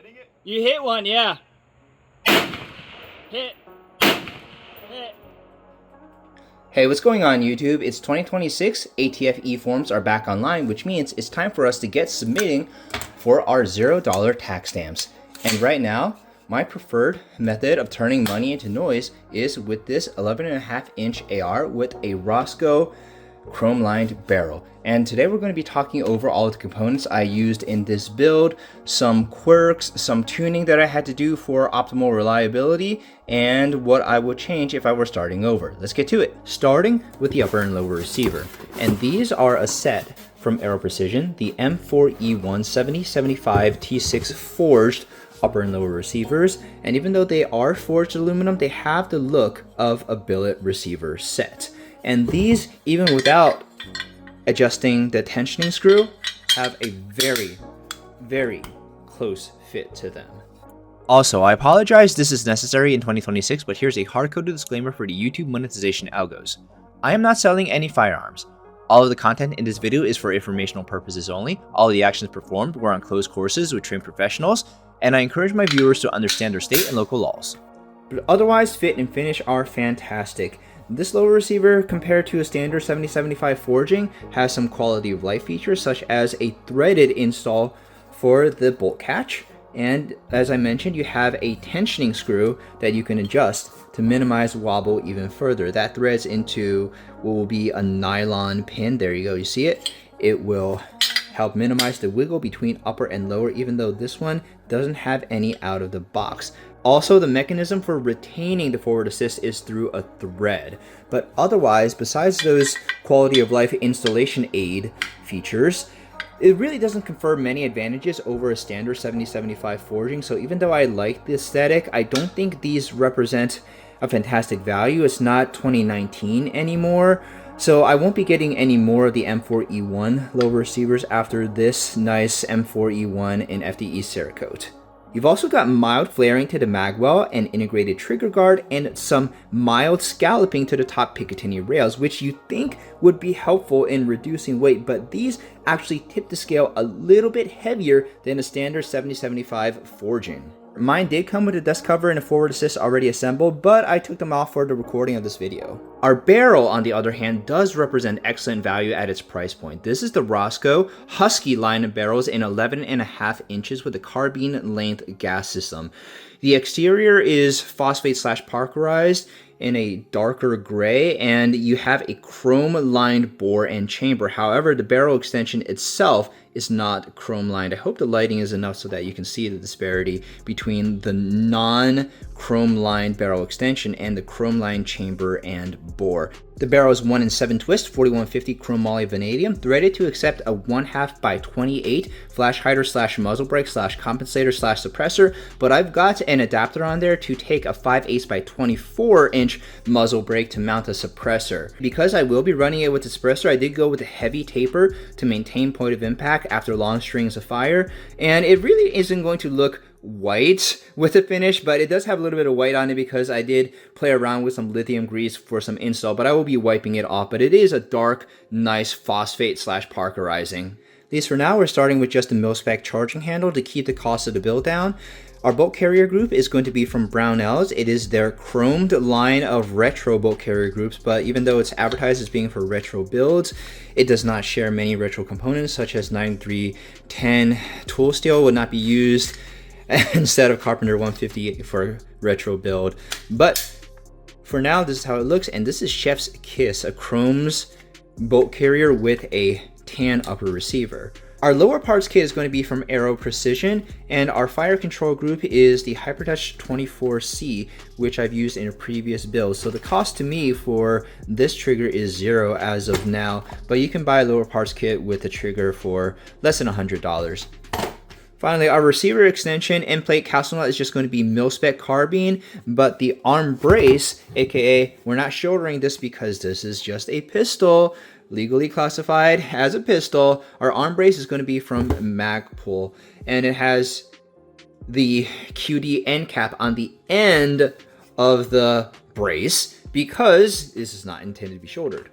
You hit one, yeah. Hit. Hey, what's going on YouTube? It's 2026, ATF forms are back online, which means it's time for us to get submitting for our $0 tax stamps. And right now, my preferred method of turning money into noise is with this 11.5-inch AR with a Rosco chrome-lined barrel. And today we're going to be talking over all of the components I used in this build, some quirks, some tuning that I had to do for optimal reliability, and what I would change if I were starting over. Let's get to it. Starting with the upper and lower receiver. And these are a set from Aero Precision, the M4E1 7075 T6 forged upper and lower receivers. And even though they are forged aluminum, they have the look of a billet receiver set. And these, even without adjusting the tensioning screw, have a very, very close fit to them. Also, I apologize this is necessary in 2026, but here's a hard-coded disclaimer for the YouTube monetization algos. I am not selling any firearms. All of the content in this video is for informational purposes only. All of the actions performed were on closed courses with trained professionals, and I encourage my viewers to understand their state and local laws. But otherwise, fit and finish are fantastic. This lower receiver, compared to a standard 7075 forging, has some quality of life features such as a threaded install for the bolt catch, and as I mentioned, you have a tensioning screw that you can adjust to minimize wobble even further. That threads into what will be a nylon pin. There you go, you see it? It will help minimize the wiggle between upper and lower, even though this one doesn't have any out of the box. Also, the mechanism for retaining the forward assist is through a thread. But otherwise, besides those quality of life installation aid features, it really doesn't confer many advantages over a standard 7075 forging. So even though I like the aesthetic, I don't think these represent a fantastic value. It's not 2019 anymore. So I won't be getting any more of the M4E1 lower receivers after this nice M4E1 in FDE Cerakote. You've also got mild flaring to the magwell, an integrated trigger guard, and some mild scalloping to the top Picatinny rails, which you think would be helpful in reducing weight, but these actually tip the scale a little bit heavier than a standard 7075 forging. Mine did come with a dust cover and a forward assist already assembled, but I took them off for the recording of this video. Our barrel, on the other hand, does represent excellent value at its price point. This is the Rosco Husky line of barrels in 11.5 inches with a carbine length gas system. The exterior is phosphate/parkerized in a darker gray, and you have a chrome-lined bore and chamber. However, the barrel extension itself is not chrome-lined. I hope the lighting is enough so that you can see the disparity between the non-chrome-lined barrel extension and the chrome-lined chamber and bore. The barrel is 1-in-7 twist, 4150 chrome moly vanadium, threaded to accept a 1/2 by 28 flash hider / muzzle brake / compensator / suppressor, but I've got an adapter on there to take a 5/8 by 24-inch muzzle brake to mount a suppressor. Because I will be running it with the suppressor, I did go with a heavy taper to maintain point of impact after long strings of fire, and it really isn't going to look white with the finish, but it does have a little bit of white on it because I did play around with some lithium grease for some install, but I will be wiping it off. But it is a dark, nice phosphate/parkerizing. At least for now, we're starting with just a mil-spec charging handle to keep the cost of the build down. Our bolt carrier group is going to be from Brownells. It is their chromed line of retro bolt carrier groups, but even though it's advertised as being for retro builds, it does not share many retro components, such as 9310 tool steel would not be used instead of Carpenter 150 for retro build. But for now, this is how it looks, and this is Chef's Kiss, a chrome's bolt carrier with a tan upper receiver. Our lower parts kit is going to be from Aero Precision, and our fire control group is the Hipertouch 24C, which I've used in a previous build. So the cost to me for this trigger is $0 as of now, but you can buy a lower parts kit with a trigger for less than $100. Finally, our receiver extension end plate castle nut is just going to be mil-spec carbine, but the arm brace, aka we're not shouldering this because this is just a pistol, legally classified as a pistol. Our arm brace is going to be from Magpul, and it has the QD end cap on the end of the brace because this is not intended to be shouldered.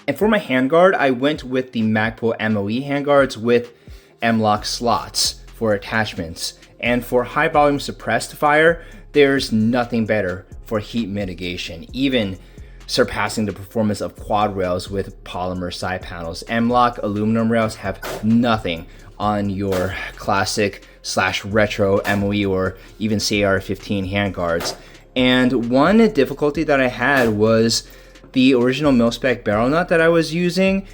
And for my handguard, I went with the Magpul MOE handguards with M-lock slots. for attachments. And for high volume suppressed fire, there's nothing better for heat mitigation, even surpassing the performance of quad rails with polymer side panels. M-LOK aluminum rails have nothing on your classic / retro MOE or even AR-15 handguards. And one difficulty that I had was the original mil-spec barrel nut that I was using,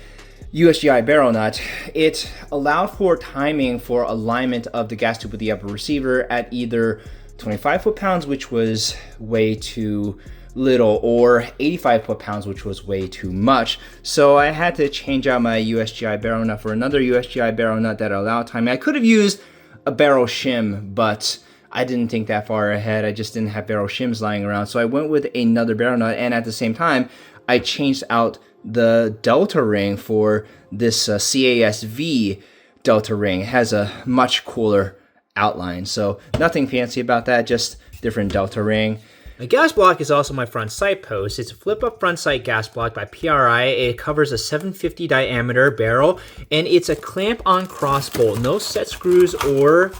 USGI barrel nut. It allowed for timing for alignment of the gas tube with the upper receiver at either 25 foot-pounds, which was way too little, or 85 foot-pounds, which was way too much. So I had to change out my USGI barrel nut for another USGI barrel nut that allowed timing. I could have used a barrel shim, but I didn't think that far ahead. I just didn't have barrel shims lying around. So I went with another barrel nut, and at the same time, I changed out the delta ring for this CASV delta ring. It has a much cooler outline. So nothing fancy about that, just different delta ring. The gas block is also my front sight post. It's a flip-up front sight gas block by PRI. It covers a 750 diameter barrel, and it's a clamp-on cross bolt. No set screws or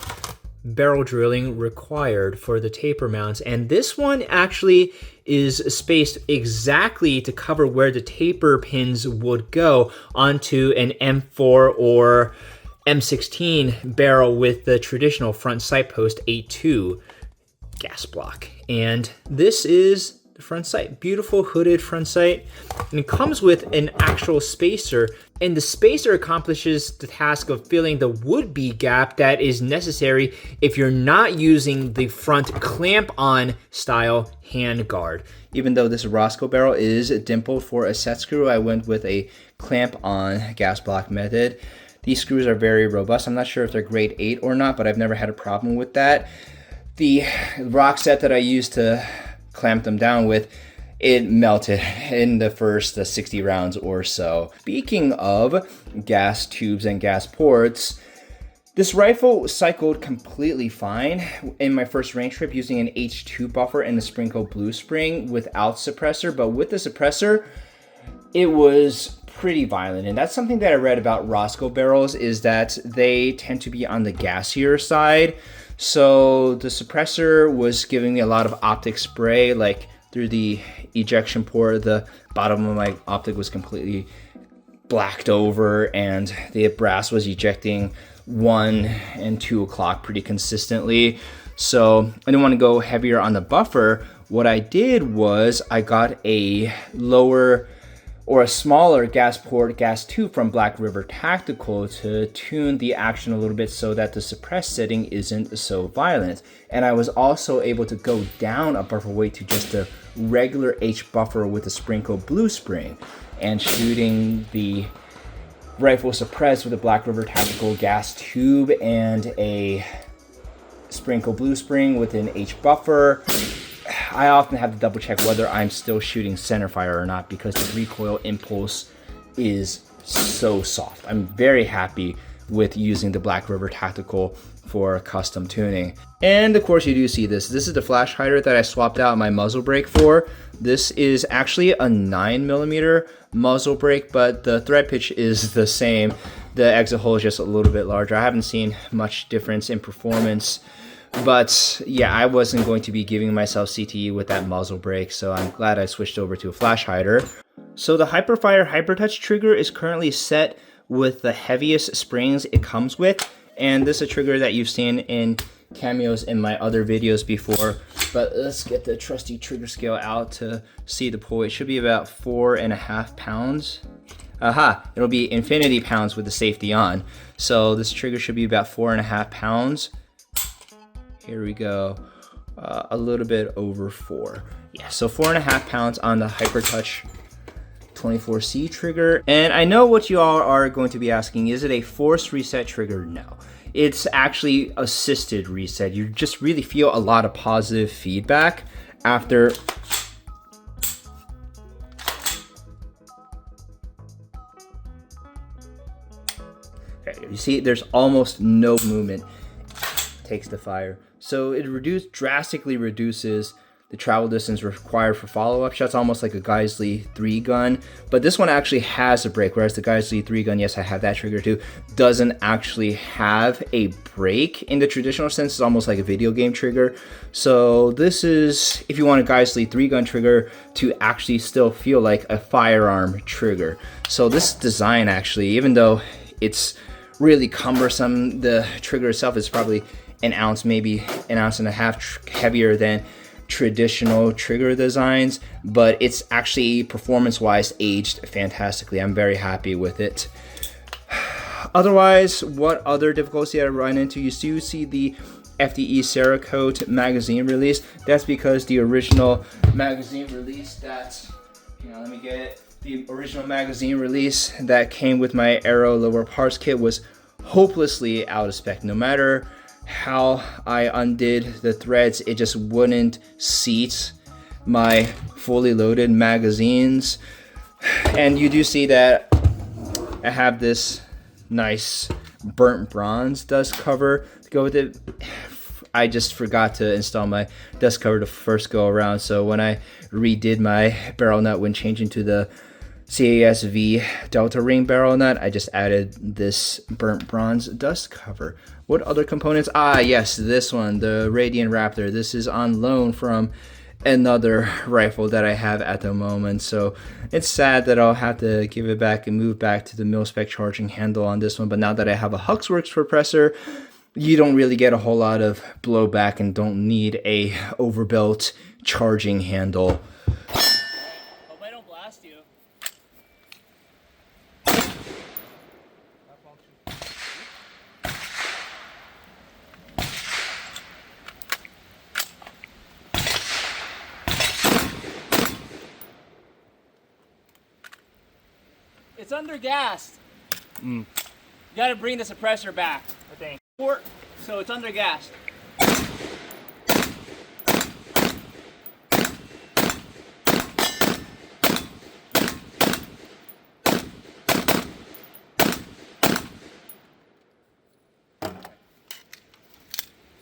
barrel drilling required for the taper mounts. And this one actually is spaced exactly to cover where the taper pins would go onto an M4 or M16 barrel with the traditional front sight post A2 gas block. And this is the front sight, beautiful hooded front sight, and it comes with an actual spacer, and the spacer accomplishes the task of filling the would-be gap that is necessary if you're not using the front clamp-on style handguard. Even though this Rosco barrel is dimpled for a set screw, I went with a clamp-on gas block method. These screws are very robust. I'm not sure if they're grade 8 or not, but I've never had a problem with that. The rock set that I used to clamp them down with, it melted in the first 60 rounds or so. Speaking of gas tubes and gas ports, this rifle cycled completely fine in my first range trip using an H2 buffer and the Sprinko Blue Spring without suppressor, but with the suppressor, it was pretty violent. And that's something that I read about Rosco barrels, is that they tend to be on the gassier side. So the suppressor was giving me a lot of optic spray, like through the ejection port. The bottom of my optic was completely blacked over, and the brass was ejecting 1 and 2 o'clock pretty consistently. So I didn't want to go heavier on the buffer. What I did was I got a lower or a smaller gas port gas tube from Black River Tactical to tune the action a little bit so that the suppressed setting isn't so violent. And I was also able to go down a buffer weight to just a regular H buffer with a Sprinko Blue Spring, and shooting the rifle suppressed with a Black River Tactical gas tube and a Sprinko Blue Spring with an H buffer. I often have to double check whether I'm still shooting center fire or not, because the recoil impulse is so soft. I'm very happy with using the Black River Tactical for custom tuning. And of course you do see this. This is the flash hider that I swapped out my muzzle brake for. This is actually a 9mm muzzle brake, but the thread pitch is the same. The exit hole is just a little bit larger. I haven't seen much difference in performance. But yeah, I wasn't going to be giving myself CTE with that muzzle brake, so I'm glad I switched over to a flash hider. So the Hiperfire Hipertouch trigger is currently set with the heaviest springs it comes with, and this is a trigger that you've seen in cameos in my other videos before. But let's get the trusty trigger scale out to see the pull. It should be about 4.5 pounds. Aha, it'll be infinity pounds with the safety on. So this trigger should be about 4.5 pounds. Here we go, a little bit over 4. Yeah, so 4.5 pounds on the Hipertouch 24C trigger. And I know what you all are going to be asking, is it a forced reset trigger? No, it's actually assisted reset. You just really feel a lot of positive feedback after you see there's almost no movement. Takes the fire. So it drastically reduces the travel distance required for follow-up shots, almost like a Geissele 3 gun. But this one actually has a brake, whereas the Geissele 3 gun, yes, I have that trigger too, doesn't actually have a brake in the traditional sense. It's almost like a video game trigger. So this is, if you want a Geissele 3 gun trigger to actually still feel like a firearm trigger. So this design actually, even though it's really cumbersome, the trigger itself is probably an ounce, maybe an ounce and a half heavier than traditional trigger designs, but it's actually performance-wise aged fantastically. I'm very happy with it. Otherwise, what other difficulty I run into? You do see the FDE Cerakote magazine release. That's because the original magazine release that, let me get it. The original magazine release that came with my Aero lower parts kit was hopelessly out of spec. No matter how I undid the threads, it just wouldn't seat my fully loaded magazines. And you do see that I have this nice burnt bronze dust cover to go with it. I just forgot to install my dust cover the first go around, so when I redid my barrel nut when changing to the CASV Delta Ring barrel nut, I just added this burnt bronze dust cover. What other components? Ah, yes, this one, the Radiant Raptor. This is on loan from another rifle that I have at the moment, so it's sad that I'll have to give it back and move back to the mil-spec charging handle on this one. But now that I have a Huxworks suppressor, you don't really get a whole lot of blowback and don't need a overbuilt charging handle. Hope I don't blast you. It's under gassed. You gotta bring the suppressor back, I think. So it's under gassed.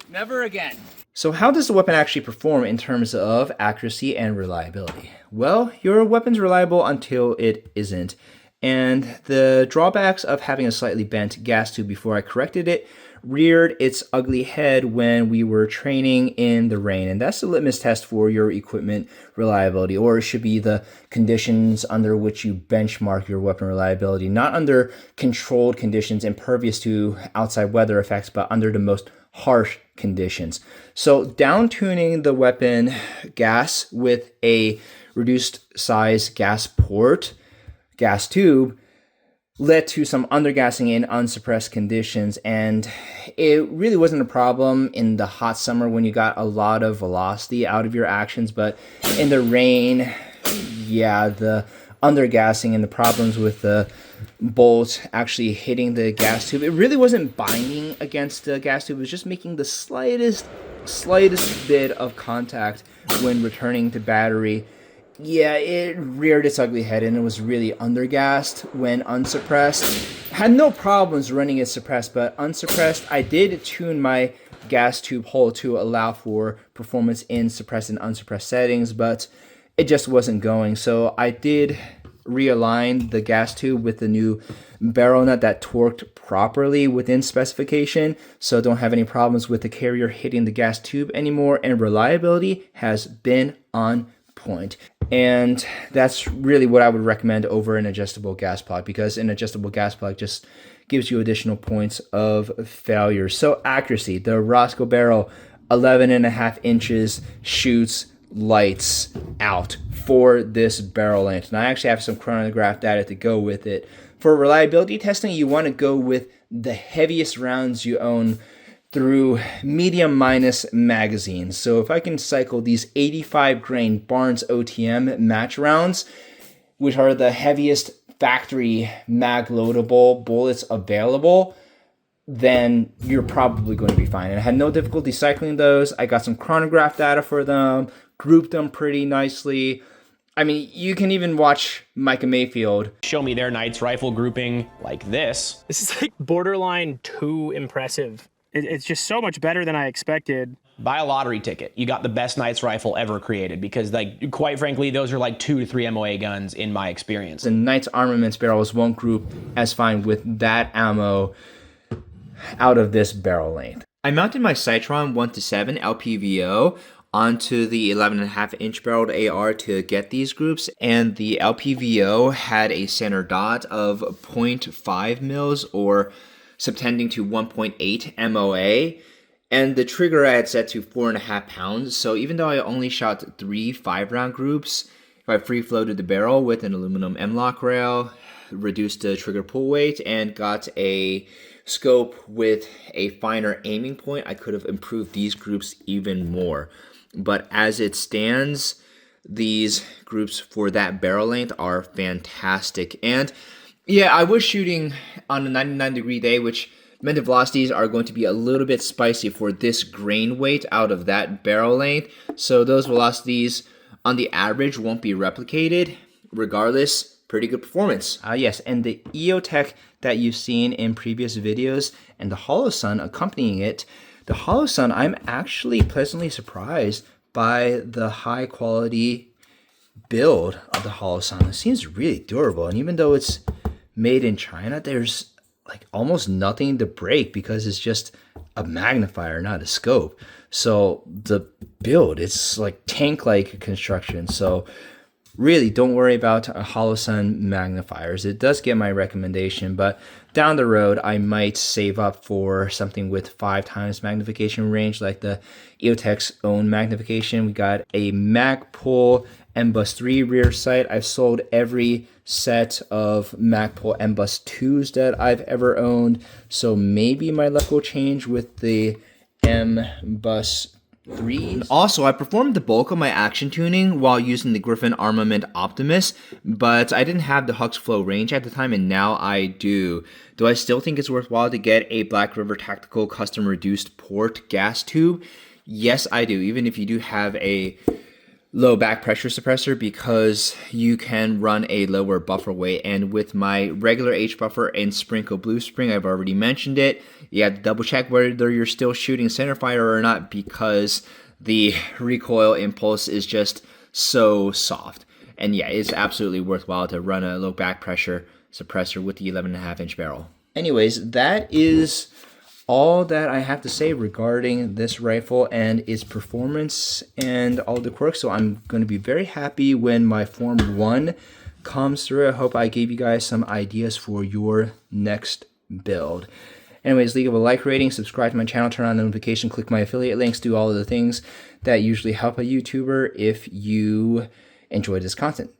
Never again. So how does the weapon actually perform in terms of accuracy and reliability? Well, your weapon's reliable until it isn't. And the drawbacks of having a slightly bent gas tube before I corrected it reared its ugly head when we were training in the rain. And that's the litmus test for your equipment reliability, or it should be the conditions under which you benchmark your weapon reliability, not under controlled conditions impervious to outside weather effects, but under the most harsh conditions. So down tuning the weapon gas with a reduced size gas port, gas tube, led to some undergassing in unsuppressed conditions, and it really wasn't a problem in the hot summer when you got a lot of velocity out of your actions, but in the rain, yeah, the undergassing and the problems with the bolt actually hitting the gas tube, it really wasn't binding against the gas tube, it was just making the slightest bit of contact when returning to battery. Yeah, it reared its ugly head and it was really undergassed when unsuppressed. Had no problems running it suppressed, but unsuppressed, I did tune my gas tube hole to allow for performance in suppressed and unsuppressed settings, but it just wasn't going. So I did realign the gas tube with the new barrel nut that torqued properly within specification, so don't have any problems with the carrier hitting the gas tube anymore, and reliability has been on point. And that's really what I would recommend over an adjustable gas plug, because an adjustable gas plug just gives you additional points of failure. So accuracy, the Rosco barrel, 11.5 inches, shoots lights out for this barrel length. And I actually have some chronograph data to go with it. For reliability testing, you want to go with the heaviest rounds you own through medium minus magazines. So if I can cycle these 85 grain Barnes OTM match rounds, which are the heaviest factory mag loadable bullets available, then you're probably going to be fine. And I had no difficulty cycling those. I got some chronograph data for them, grouped them pretty nicely. I mean, you can even watch Micah Mayfield show me their Knight's rifle grouping like this. This is like borderline too impressive it's just so much better than I expected. Buy a lottery ticket. You got the best Knight's rifle ever created, because, like, quite frankly, those are like 2 to 3 MOA guns in my experience. The Knight's Armaments barrels won't group as fine with that ammo out of this barrel length. I mounted my Citron 1-7 LPVO onto the 11.5-inch barreled AR to get these groups, and the LPVO had a center dot of 0.5 mils, or subtending to 1.8 MOA, and the trigger I had set to 4.5 pounds. So even though I only shot 3 5-round groups, if I free floated the barrel with an aluminum M-lock rail, reduced the trigger pull weight, and got a scope with a finer aiming point, I could have improved these groups even more. But as it stands, these groups for that barrel length are fantastic. And yeah, I was shooting on a 99-degree day, which meant the velocities are going to be a little bit spicy for this grain weight out of that barrel length. So those velocities on the average won't be replicated. Regardless, pretty good performance. Yes, and the EOTech that you've seen in previous videos and the Holosun accompanying it, the Holosun, I'm actually pleasantly surprised by the high quality build of the Holosun. It seems really durable, and even though it's made in China, there's like almost nothing to break because it's just a magnifier, not a scope. So the build, it's like tank-like construction. So really, don't worry about Holosun magnifiers. It does get my recommendation, but down the road, I might save up for something with 5 times magnification range, like the EOTech's own magnification. We got a Magpul M-Bus 3 rear sight. I've sold every set of Magpul M-Bus 2s that I've ever owned, so maybe my luck will change with the M-Bus 3s. Also, I performed the bulk of my action tuning while using the Griffin Armament Optimus, but I didn't have the Hux Flow range at the time, and now I do. Do I still think it's worthwhile to get a Black River Tactical custom reduced port gas tube? Yes, I do, even if you do have a low back pressure suppressor, because you can run a lower buffer weight. And with my regular H buffer and Sprinkle Blue Spring, I've already mentioned it, you have to double check whether you're still shooting centerfire or not, because the recoil impulse is just so soft. And yeah, it's absolutely worthwhile to run a low back pressure suppressor with the 11.5-inch barrel. Anyways, that is all that I have to say regarding this rifle and its performance and all the quirks. So I'm going to be very happy when my Form 1 comes through. I hope I gave you guys some ideas for your next build. Anyways, leave a like rating, subscribe to my channel, turn on the notification, click my affiliate links, do all of the things that usually help a YouTuber if you enjoy this content.